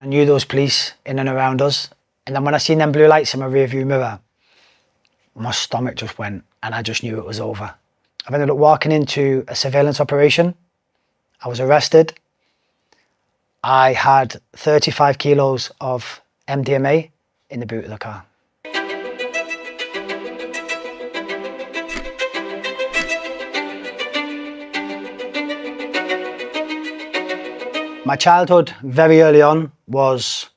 I knew those police in and around us. And then when I seen them blue lights in my rearview mirror, my stomach just went and I just knew it was over. I've ended up walking into a surveillance operation. I was arrested. I had 35 kilos of MDMA in the boot of the car. My childhood, very early on, I was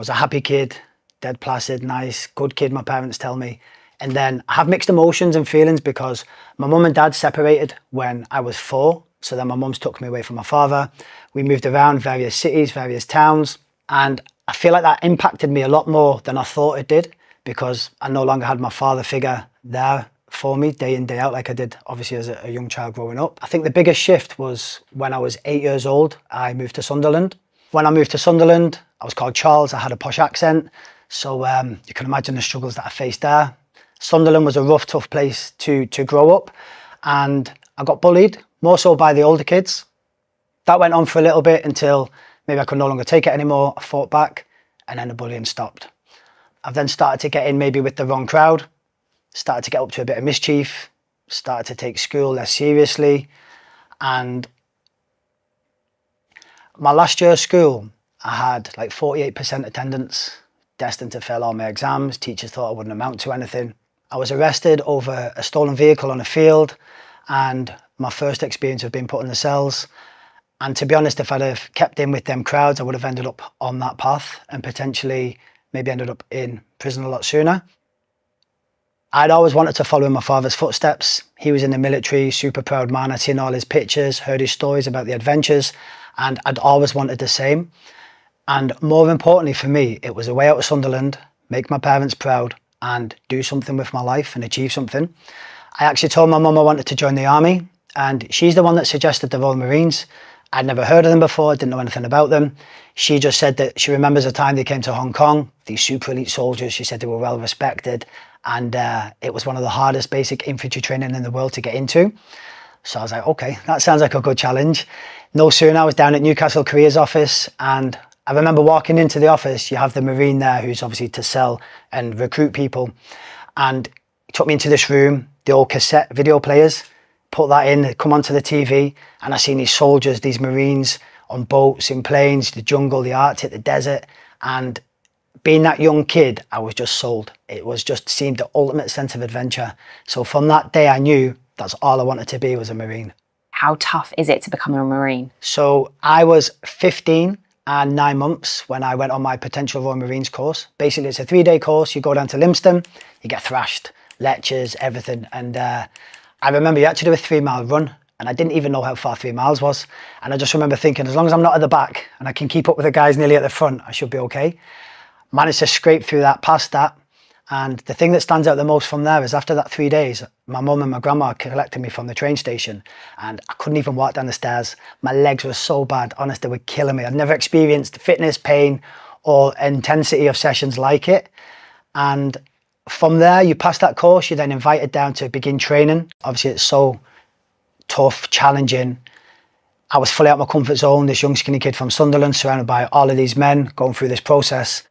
a happy kid, dead placid, nice, good kid, my parents tell me. And then I have mixed emotions and feelings because my mum and dad separated when I was 4. So then my mum's took me away from my father. We moved around various cities, various towns. And I feel like that impacted me a lot more than I thought it did because I no longer had my father figure there for me day in, day out, like I did obviously as a young child growing up. I think the biggest shift was when I was 8 years old, I moved to Sunderland. When I moved to Sunderland, I was called Charles, I had a posh accent. So you can imagine the struggles that I faced there. Sunderland was a rough, tough place to grow up, and I got bullied, more so by the older kids. That went on for a little bit until maybe I could no longer take it anymore. I fought back and then the bullying stopped. I've then started to get in maybe with the wrong crowd, started to get up to a bit of mischief, started to take school less seriously. And my last year of school, I had like 48% attendance, destined to fail all my exams. Teachers thought I wouldn't amount to anything. I was arrested over a stolen vehicle on a field and my first experience of being put in the cells. And to be honest, if I'd have kept in with them crowds, I would have ended up on that path and potentially maybe ended up in prison a lot sooner. I'd always wanted to follow in my father's footsteps. He was in the military, super proud man. I'd seen all his pictures, heard his stories about the adventures, and I'd always wanted the same. And more importantly for me, it was a way out of Sunderland, make my parents proud and do something with my life and achieve something. I actually told my mum I wanted to join the army, and she's the one that suggested the Royal Marines. I'd never heard of them before, didn't know anything about them. She just said that she remembers the time they came to Hong Kong, these super elite soldiers. She said they were well respected, and it was one of the hardest basic infantry training in the world to get into. So I was like, okay, that sounds like a good challenge. No sooner I was down at Newcastle Careers office, and I remember walking into the office. You have the Marine there who's obviously to sell and recruit people, and he took me into this room, the old cassette video players, put that in, come onto the TV, and I seen these soldiers, these Marines on boats, in planes, the jungle, the Arctic, the desert. And being that young kid, I was just sold. It was just seemed the ultimate sense of adventure. So from that day, I knew that's all I wanted to be, was a Marine. How tough is it to become a Marine? So I was 15 and 9 months when I went on my potential Royal Marines course. Basically, it's a 3-day course. You go down to Lympstone, you get thrashed, lectures, everything. And I remember you had to do a 3-mile run, and I didn't even know how far 3 miles was. And I just remember thinking, as long as I'm not at the back and I can keep up with the guys nearly at the front, I should be okay. Managed to scrape through that, past that. And the thing that stands out the most from there is after that 3 days, my mum and my grandma collected me from the train station, and I couldn't even walk down the stairs. My legs were so bad, honest, they were killing me. I'd never experienced fitness, pain, or intensity of sessions like it. And from there, you pass that course, you're then invited down to begin training. Obviously, it's so tough, challenging. I was fully out of my comfort zone, this young skinny kid from Sunderland, surrounded by all of these men going through this process.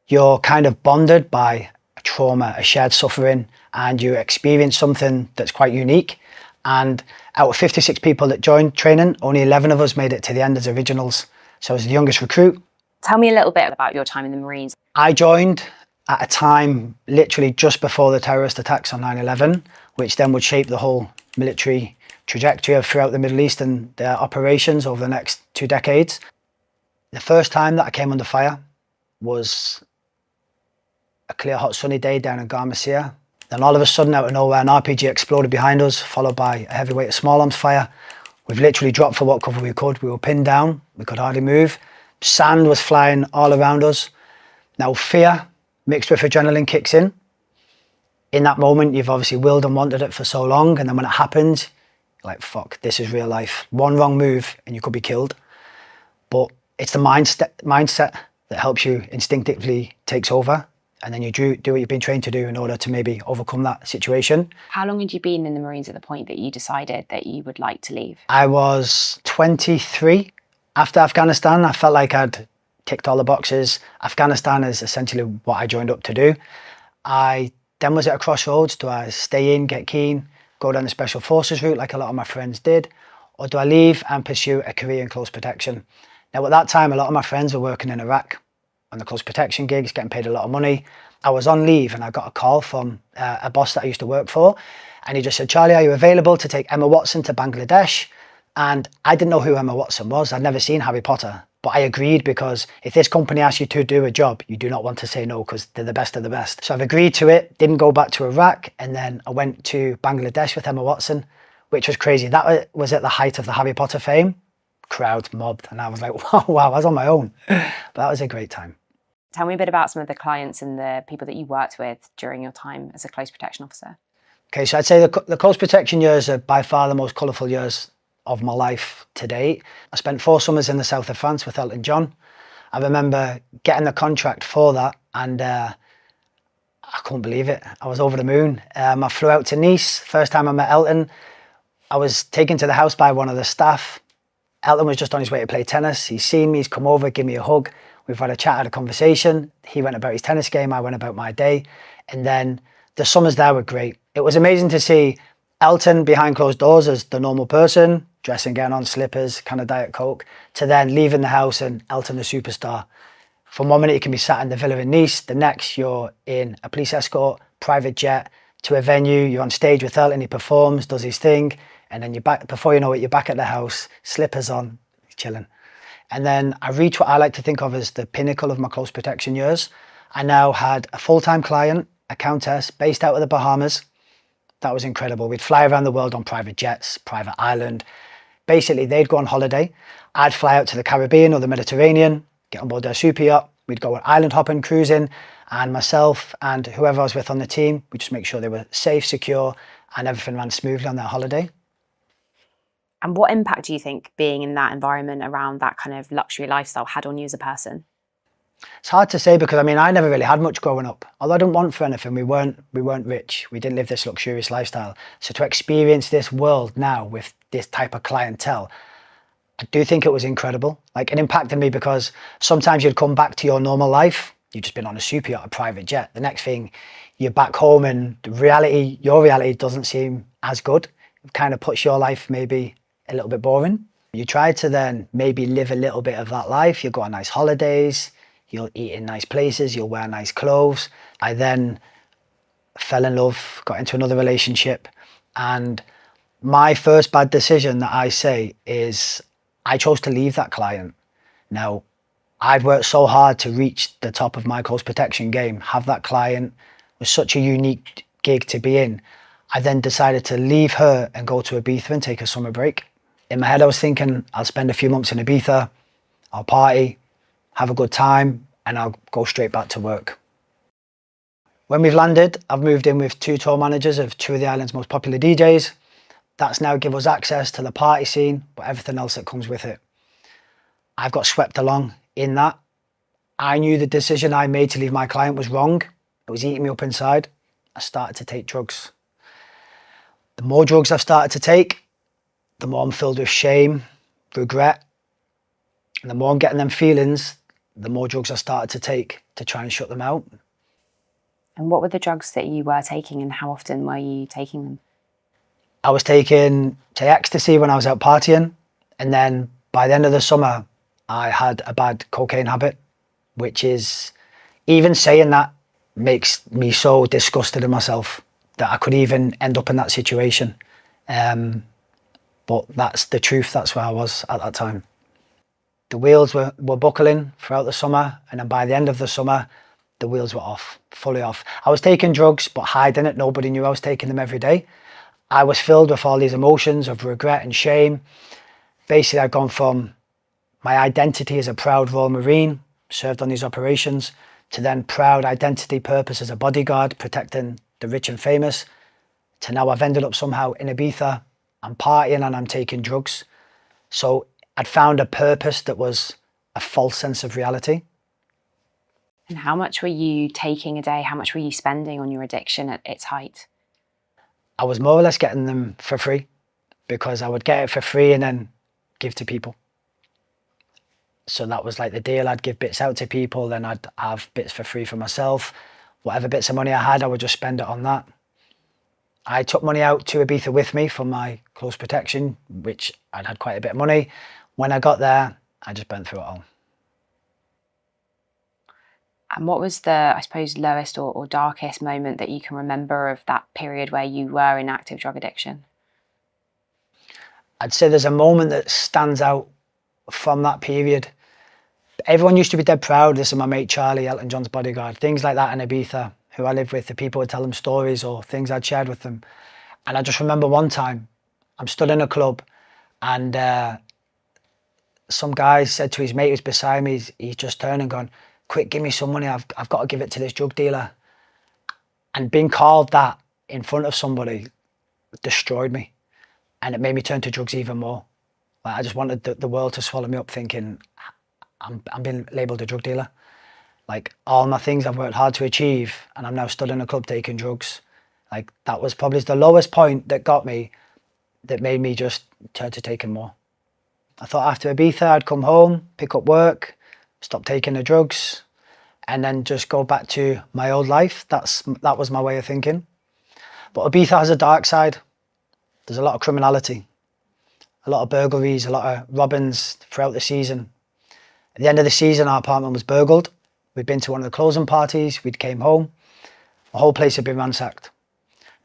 You're kind of bonded by a trauma, a shared suffering, and you experience something that's quite unique. And out of 56 people that joined training, only 11 of us made it to the end as originals. So I was the youngest recruit. Tell me a little bit about your time in the Marines. I joined at a time literally just before the terrorist attacks on 9/11, which then would shape the whole military trajectory of throughout the Middle East and their operations over the next 2 decades. The first time that I came under fire was a clear, hot, sunny day down in Garmasiya. Then all of a sudden, out of nowhere, an RPG exploded behind us, followed by a heavyweight of small arms fire. We've literally dropped for what cover we could. We were pinned down. We could hardly move. Sand was flying all around us. Now, fear mixed with adrenaline kicks in. In that moment, you've obviously willed and wanted it for so long. And then when it happens, you're like, fuck, this is real life. One wrong move and you could be killed. But it's the mindset that helps you instinctively takes over. And then you do what you've been trained to do in order to maybe overcome that situation. How long had you been in the Marines at the point that you decided that you would like to leave? I was 23. After Afghanistan, I felt like I'd ticked all the boxes. Afghanistan is essentially what I joined up to do. I then was at a crossroads. Do I stay in, get keen, go down the special forces route like a lot of my friends did? Or do I leave and pursue a career in close protection? Now at that time, a lot of my friends were working in Iraq on the close protection gigs, getting paid a lot of money. I was on leave and I got a call from a boss that I used to work for. And he just said, Charlie, are you available to take Emma Watson to Bangladesh? And I didn't know who Emma Watson was. I'd never seen Harry Potter, but I agreed because if this company asks you to do a job, you do not want to say no because they're the best of the best. So I've agreed to it, didn't go back to Iraq. And then I went to Bangladesh with Emma Watson, which was crazy. That was at the height of the Harry Potter fame. Crowd mobbed. And I was like, wow, I was on my own. But that was a great time. Tell me a bit about some of the clients and the people that you worked with during your time as a close protection officer. Okay, so I'd say the close protection years are by far the most colourful years of my life to date. I spent 4 summers in the south of France with Elton John. I remember getting the contract for that and I couldn't believe it. I was over the moon. I flew out to Nice. First time I met Elton, I was taken to the house by one of the staff. Elton was just on his way to play tennis. He's seen me, he's come over, give me a hug. We've had a chat, had a conversation. He went about his tennis game, I went about my day. And then the summers there were great. It was amazing to see Elton behind closed doors as the normal person, dressing, getting on slippers, kind of Diet Coke, to then leaving the house and Elton the superstar. From 1 minute you can be sat in the villa in Nice, the next you're in a police escort, private jet, to a venue, you're on stage with Elton, he performs, does his thing, and then you're back, before you know it, you're back at the house, slippers on, chilling. And then I reached what I like to think of as the pinnacle of my close protection years. I now had a full-time client, a countess, based out of the Bahamas. That was incredible. We'd fly around the world on private jets, private island. Basically, they'd go on holiday. I'd fly out to the Caribbean or the Mediterranean, get on board their super yacht. We'd go island hopping, cruising, and myself and whoever I was with on the team, we'd just make sure they were safe, secure, and everything ran smoothly on their holiday. And what impact do you think being in that environment around that kind of luxury lifestyle had on you as a person? It's hard to say because I never really had much growing up. Although I didn't want for anything, we weren't rich. We didn't live this luxurious lifestyle. So to experience this world now with this type of clientele, I do think it was incredible. Like it impacted me because sometimes you'd come back to your normal life. You've just been on a super yacht, a private jet. The next thing you're back home and your reality doesn't seem as good. It kind of puts your life maybe a little bit boring. You try to then maybe live a little bit of that life. You'll go on nice holidays, you'll eat in nice places, you'll wear nice clothes. I then fell in love, got into another relationship. And my first bad decision that I say is I chose to leave that client. Now, I'd worked so hard to reach the top of my close protection game, have that client, was such a unique gig to be in. I then decided to leave her and go to Ibiza and take a summer break. In my head, I was thinking, I'll spend a few months in Ibiza, I'll party, have a good time, and I'll go straight back to work. When we've landed, I've moved in with 2 tour managers of 2 of the island's most popular DJs. That's now given us access to the party scene, but everything else that comes with it. I've got swept along in that. I knew the decision I made to leave my client was wrong. It was eating me up inside. I started to take drugs. The more drugs I've started to take, the more I'm filled with shame, regret, and the more I'm getting them feelings, the more drugs I started to take to try and shut them out. And what were the drugs that you were taking and how often were you taking them? I was taking, say, ecstasy when I was out partying. And then by the end of the summer, I had a bad cocaine habit, which is, even saying that makes me so disgusted in myself that I could even end up in that situation. But that's the truth. That's where I was at that time. The wheels were buckling throughout the summer. And then by the end of the summer, the wheels were off, fully off. I was taking drugs, but hiding it. Nobody knew I was taking them every day. I was filled with all these emotions of regret and shame. Basically, I'd gone from my identity as a proud Royal Marine, served on these operations, to then proud identity purpose as a bodyguard, protecting the rich and famous, to now I've ended up somehow in Ibiza. I'm partying and I'm taking drugs. So I'd found a purpose that was a false sense of reality. And how much were you taking a day? How much were you spending on your addiction at its height? I was more or less getting them for free because I would get it for free and then give to people. So that was like the deal. I'd give bits out to people, then I'd have bits for free for myself. Whatever bits of money I had, I would just spend it on that. I took money out to Ibiza with me for my close protection, which I'd had quite a bit of money. When I got there, I just burnt through it all. And what was the, I suppose, lowest or darkest moment that you can remember of that period where you were in active drug addiction? I'd say there's a moment that stands out from that period. Everyone used to be dead proud. This is my mate Charlie, Elton John's bodyguard, things like that in Ibiza, who I lived with. The people would tell them stories or things I'd shared with them. And I just remember one time, I'm stood in a club and some guy said to his mate who's beside me, he's just turned and gone, quick, give me some money, I've got to give it to this drug dealer. And being called that in front of somebody destroyed me. And it made me turn to drugs even more. Like, I just wanted the world to swallow me up, thinking, I'm being labelled a drug dealer. Like, all my things I've worked hard to achieve, and I'm now stood in a club taking drugs. Like, that was probably the lowest point that got me, that made me just turn to taking more. I thought after Ibiza, I'd come home, pick up work, stop taking the drugs, and then just go back to my old life. That was my way of thinking. But Ibiza has a dark side. There's a lot of criminality, a lot of burglaries, a lot of robbings throughout the season. At the end of the season, our apartment was burgled. We'd been to one of the closing parties, we'd came home, the whole place had been ransacked.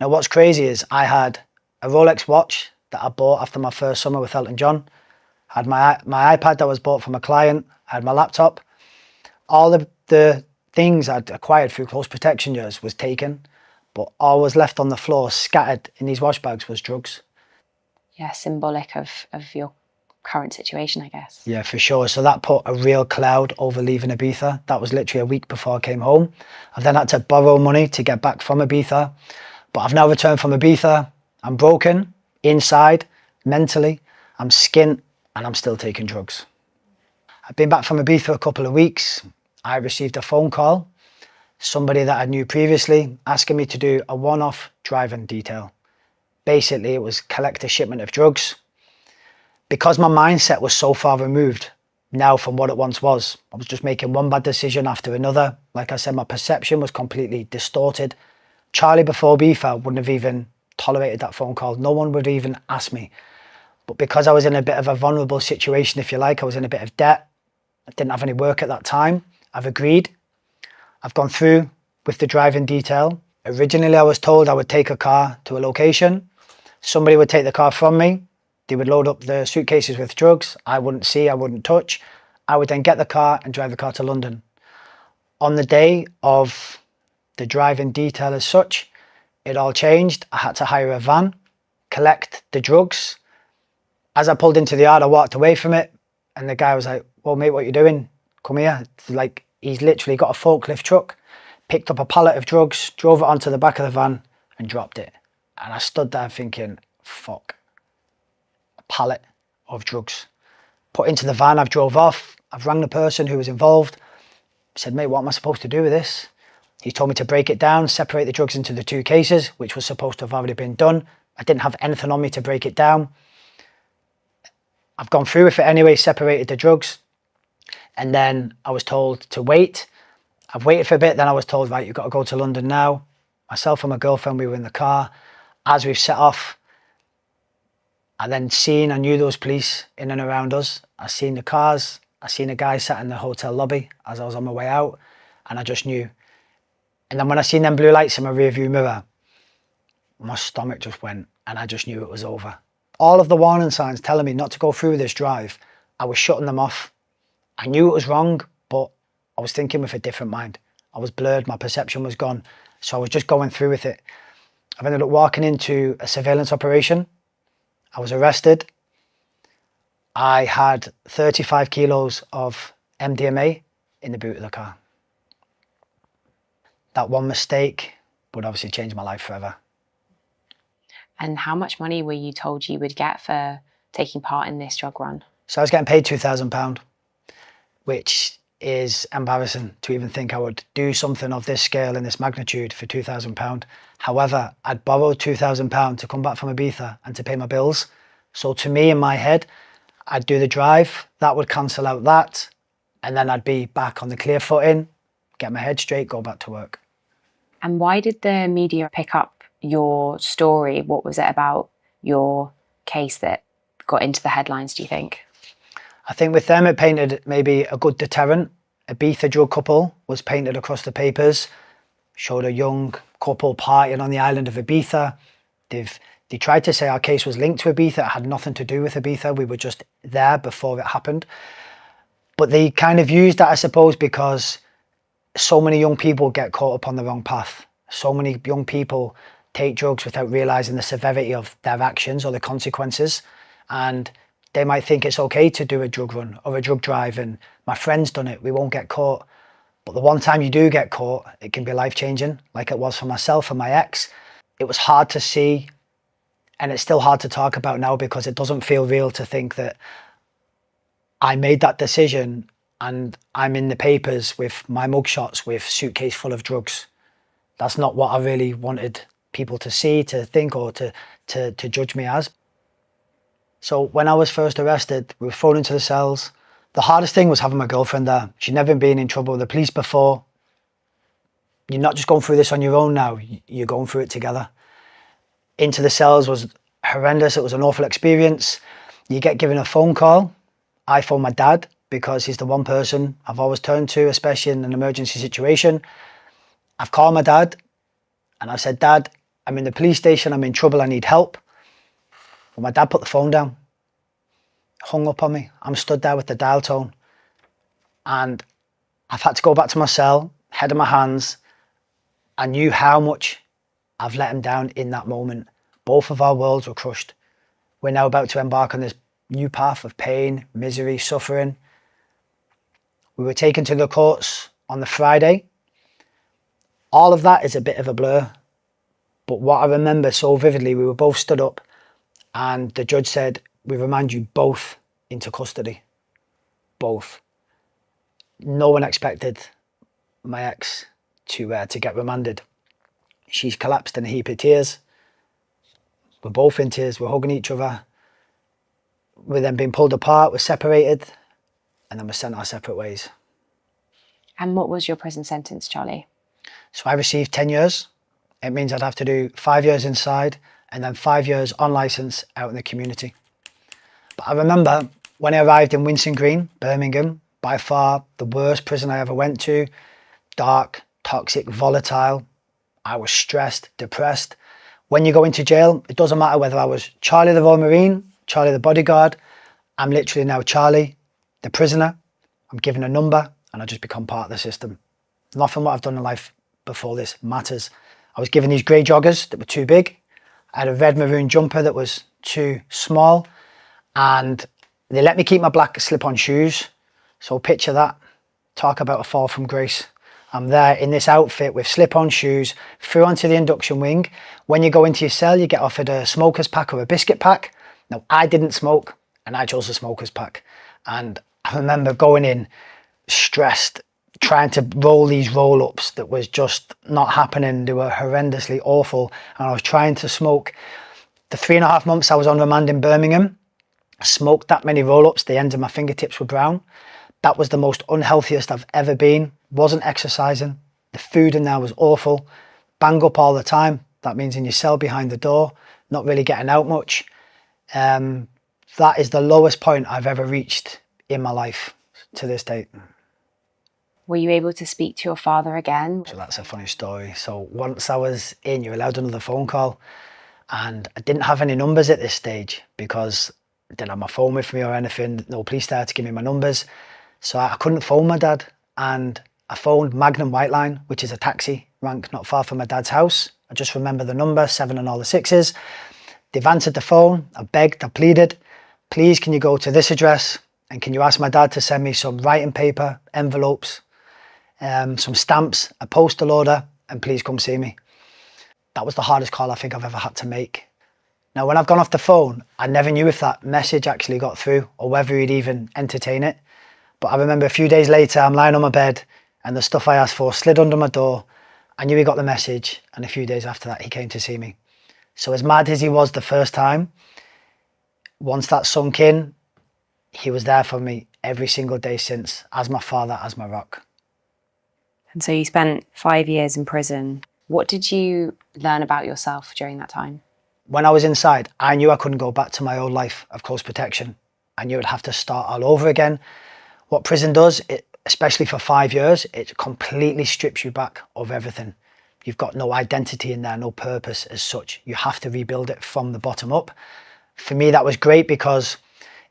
Now what's crazy is I had a Rolex watch that I bought after my first summer with Elton John, I had my iPad that was bought from a client, I had my laptop. All of the things I'd acquired through close protection years was taken, but all was left on the floor, scattered in these wash bags, was drugs. Yeah, symbolic of your current situation, I guess. Yeah, for sure. So that put a real cloud over leaving Ibiza. That was literally a week before I came home. I've then had to borrow money to get back from Ibiza. But I've now returned from Ibiza. I'm broken inside, mentally. I'm skint and I'm still taking drugs. I've been back from Ibiza a couple of weeks. I received a phone call, somebody that I knew previously, asking me to do a one-off driving detail. Basically, it was collect a shipment of drugs. Because my mindset was so far removed now from what it once was, I was just making one bad decision after another. Like I said, my perception was completely distorted. Charlie before Ibiza wouldn't have even tolerated that phone call. No one would even ask me. But because I was in a bit of a vulnerable situation, if you like, I was in a bit of debt. I didn't have any work at that time. I've agreed. I've gone through with the driving detail. Originally, I was told I would take a car to a location. Somebody would take the car from me. They would load up the suitcases with drugs. I wouldn't see, I wouldn't touch. I would then get the car and drive the car to London. On the day of the driving detail as such, it all changed. I had to hire a van, collect the drugs. As I pulled into the yard, I walked away from it. And the guy was like, well, mate, what are you doing? Come here. It's like, he's literally got a forklift truck, picked up a pallet of drugs, drove it onto the back of the van and dropped it. And I stood there thinking, fuck, a pallet of drugs. Put into the van, I've drove off. I've rang the person who was involved. Said, mate, what am I supposed to do with this? He told me to break it down, separate the drugs into the two cases, which was supposed to have already been done. I didn't have anything on me to break it down. I've gone through with it anyway, separated the drugs. And then I was told to wait. I've waited for a bit, then I was told, right, you've got to go to London now. Myself and my girlfriend, we were in the car. As we've set off, I knew those police in and around us. I seen the cars. I seen a guy sat in the hotel lobby as I was on my way out, and I just knew. And then when I seen them blue lights in my rearview mirror, my stomach just went, and I just knew it was over. All of the warning signs telling me not to go through this drive, I was shutting them off. I knew it was wrong, but I was thinking with a different mind. I was blurred, my perception was gone. So I was just going through with it. I've ended up walking into a surveillance operation. I was arrested. I had 35 kilos of MDMA in the boot of the car. That one mistake would obviously change my life forever. And how much money were you told you would get for taking part in this drug run? So I was getting paid £2,000, which is embarrassing to even think I would do something of this scale and this magnitude for £2,000. However, I'd borrowed £2,000 to come back from Ibiza and to pay my bills. So to me, in my head, I'd do the drive, that would cancel out that, and then I'd be back on the clear footing, get my head straight, go back to work. And why did the media pick up your story? What was it about your case that got into the headlines, do you think? I think with them, it painted maybe a good deterrent. Ibiza drug couple was painted across the papers, showed a young couple partying on the island of Ibiza. They tried to say our case was linked to Ibiza. It had nothing to do with Ibiza. We were just there before it happened. But they kind of used that, I suppose, because so many young people get caught up on the wrong path. So many young people take drugs without realising the severity of their actions or the consequences. And they might think it's okay to do a drug run or a drug drive, and my friend's done it, we won't get caught. But the one time you do get caught, it can be life-changing, like it was for myself and my ex. It was hard to see, and it's still hard to talk about now because it doesn't feel real to think that I made that decision and I'm in the papers with my mugshots with suitcase full of drugs. That's not what I really wanted people to see, to think, or to judge me as. So when I was first arrested, we were thrown into the cells. The hardest thing was having my girlfriend there. She'd never been in trouble with the police before. You're not just going through this on your own now, you're going through it together. Into the cells was horrendous. It was an awful experience. You get given a phone call. I phoned my dad because he's the one person I've always turned to, especially in an emergency situation. I've called my dad and I've said, Dad, I'm in the police station, I'm in trouble, I need help. But my dad put the phone down, hung up on me. I'm stood there with the dial tone and I've had to go back to my cell, head in my hands. I knew how much I've let him down in that moment. Both of our worlds were crushed. We're now about to embark on this new path of pain, misery, suffering. We were taken to the courts on the Friday. All of that is a bit of a blur. But what I remember so vividly, we were both stood up and the judge said, we remand you both into custody. Both. No one expected my ex to get remanded. She's collapsed in a heap of tears. We're both in tears, we're hugging each other. We're then being pulled apart, we're separated, and then we're sent our separate ways. And what was your prison sentence, Charlie? So I received 10 years. It means I'd have to do 5 years inside and then 5 years on licence out in the community. But I remember when I arrived in Winson Green, Birmingham, by far the worst prison I ever went to. Dark, toxic, volatile. I was stressed, depressed. When you go into jail, it doesn't matter whether I was Charlie the Royal Marine, Charlie the Bodyguard. I'm literally now Charlie, the prisoner. I'm given a number and I just become part of the system. Nothing what I've done in life before this matters. I was given these grey joggers that were too big. I had a red maroon jumper that was too small. And they let me keep my black slip-on shoes. So picture that. Talk about a fall from grace. I'm there in this outfit with slip-on shoes, through onto the induction wing. When you go into your cell, you get offered a smoker's pack or a biscuit pack. Now, I didn't smoke and I chose a smoker's pack. And I remember going in stressed, trying to roll these roll-ups that was just not happening. They were horrendously awful. And I was trying to smoke. The 3.5 months I was on remand in Birmingham, I smoked that many roll-ups, the ends of my fingertips were brown. That was the most unhealthiest I've ever been. Wasn't exercising. The food in there was awful. Bang up all the time. That means in your cell behind the door, not really getting out much. That is the lowest point I've ever reached in my life to this date. Were you able to speak to your father again? So that's a funny story. So once I was in, you're allowed another phone call, and I didn't have any numbers at this stage because I didn't have my phone with me or anything. No police there to give me my numbers. So I couldn't phone my dad, and I phoned Magnum White Line, which is a taxi rank not far from my dad's house. I just remember the number, 7 and all the 6s. They've answered the phone. I begged, I pleaded, please can you go to this address and can you ask my dad to send me some writing paper, envelopes, some stamps, a postal order, and please come see me. That was the hardest call I think I've ever had to make. Now, when I've gone off the phone, I never knew if that message actually got through or whether he'd even entertain it. But I remember a few days later, I'm lying on my bed and the stuff I asked for slid under my door. I knew he got the message, and a few days after that, he came to see me. So as mad as he was the first time, once that sunk in, he was there for me every single day since, as my father, as my rock. And so you spent 5 years in prison. What did you learn about yourself during that time? When I was inside, I knew I couldn't go back to my old life of close protection. I knew I'd have to start all over again. What prison does, especially for 5 years, it completely strips you back of everything. You've got no identity in there, no purpose as such. You have to rebuild it from the bottom up. For me, that was great because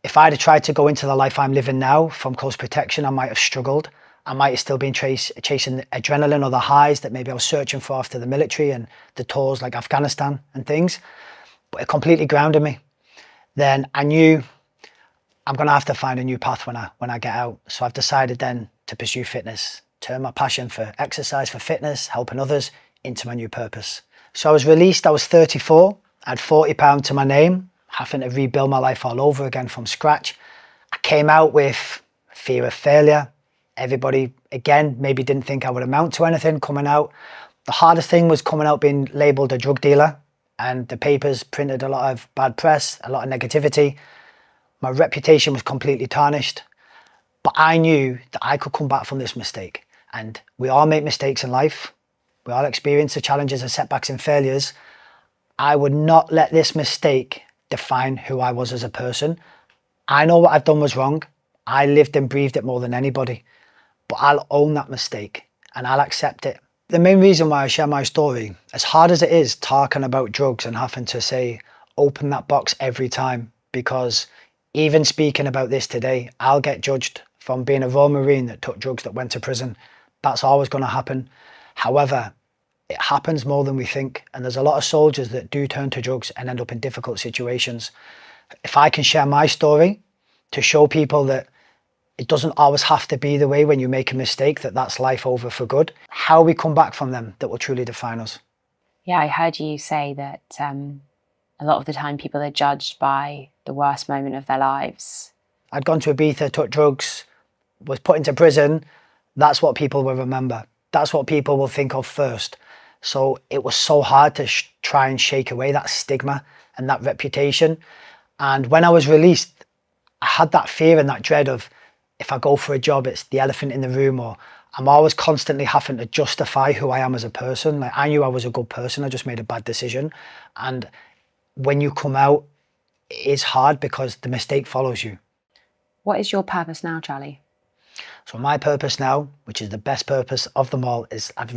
if I'd have tried to go into the life I'm living now from close protection, I might have struggled. I might have still been chasing adrenaline or the highs that maybe I was searching for after the military and the tours like Afghanistan and things. But it completely grounded me. Then I knew I'm going to have to find a new path when I get out. So I've decided then to pursue fitness, turn my passion for exercise, for fitness, helping others into my new purpose. So I was released, I was 34, I had £40 to my name, having to rebuild my life all over again from scratch. I came out with fear of failure. Everybody, again, maybe didn't think I would amount to anything coming out. The hardest thing was coming out being labelled a drug dealer, and the papers printed a lot of bad press, a lot of negativity. My reputation was completely tarnished, but I knew that I could come back from this mistake. And we all make mistakes in life. We all experience the challenges and setbacks and failures. I would not let this mistake define who I was as a person. I know what I've done was wrong. I lived and breathed it more than anybody, but I'll own that mistake and I'll accept it. The main reason why I share my story, as hard as it is talking about drugs and having to say, open that box every time, because even speaking about this today, I'll get judged from being a Royal Marine that took drugs that went to prison. That's always going to happen. However, it happens more than we think. And there's a lot of soldiers that do turn to drugs and end up in difficult situations. If I can share my story to show people that it doesn't always have to be the way when you make a mistake, that's life over for good, how we come back from them, that will truly define us. Yeah, I heard you say that a lot of the time people are judged by the worst moment of their lives. I'd gone to Ibiza, took drugs, was put into prison. That's what people will remember. That's what people will think of first. So it was so hard to try and shake away that stigma and that reputation. And when I was released, I had that fear and that dread of, if I go for a job, it's the elephant in the room, or I'm always constantly having to justify who I am as a person. Like, I knew I was a good person, I just made a bad decision. And when you come out, it is hard because the mistake follows you. What is your purpose now, Charlie? So my purpose now, which is the best purpose of them all, is I've